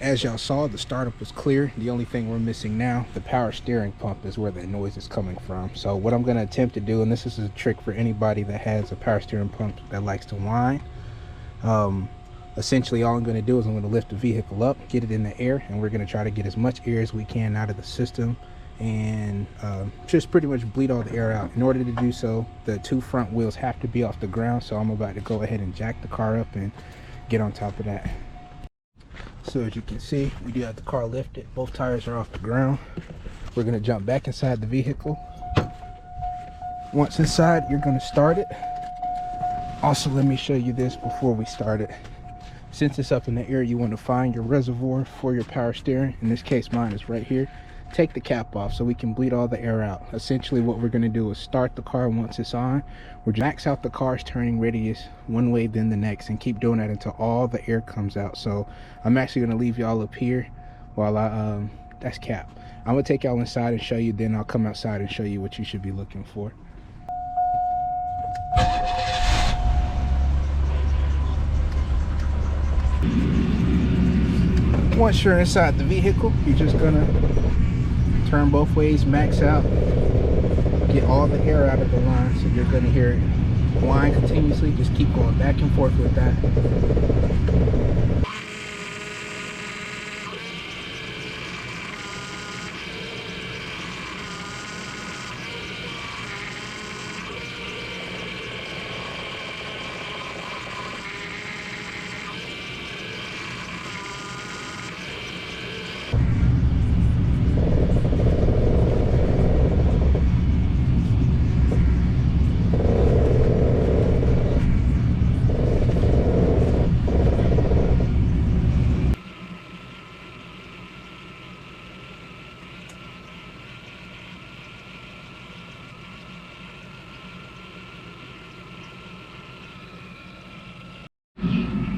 As y'all saw, the startup was clear. The only thing we're missing now, the power steering pump, is where that noise is coming from. So what I'm going to attempt to do, and this is a trick for anybody that has a power steering pump that likes to whine, essentially all I'm going to do is I'm going to lift the vehicle up, get it in the air, and we're going to try to get as much air as we can out of the system, and just pretty much bleed all the air out. In order to do so, the two front wheels have to be off the ground, so I'm about to go ahead and jack the car up and get on top of that. So as you can see, we do have the car lifted. Both tires are off the ground. We're going to jump back inside the vehicle. Once inside, you're going to start it. Also, let me show you this before we start it. Since it's up in the air, you want to find your reservoir for your power steering. In this case, mine is right here. Take the cap off so we can bleed all the air out. Essentially what we're going to do is start the car once it's on. We're going to max out the car's turning radius one way then the next, and keep doing that until all the air comes out. So I'm actually going to leave y'all up here while that's cap. I'm going to take y'all inside and show you, then I'll come outside and show you what you should be looking for. Once you're inside the vehicle, you're just gonna turn both ways, max out, get all the air out of the line. So you're gonna hear it whine continuously. Just keep going back and forth with that.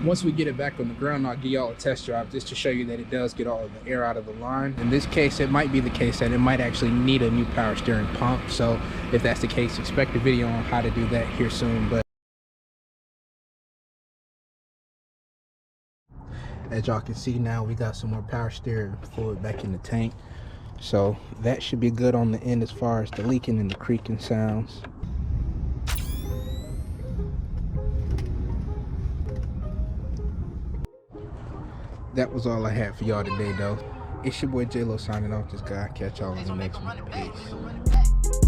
Once we get it back on the ground, I'll give y'all a test drive just to show you that it does get all of the air out of the line. In this case, it might be the case that it might actually need a new power steering pump. So if that's the case, expect a video on how to do that here soon. But as y'all can see now, we got some more power steering fluid back in the tank. So that should be good on the end as far as the leaking and the creaking sounds. That was all I had for y'all today, though. It's your boy J-Lo signing off. This guy. Catch y'all in the next one. Peace.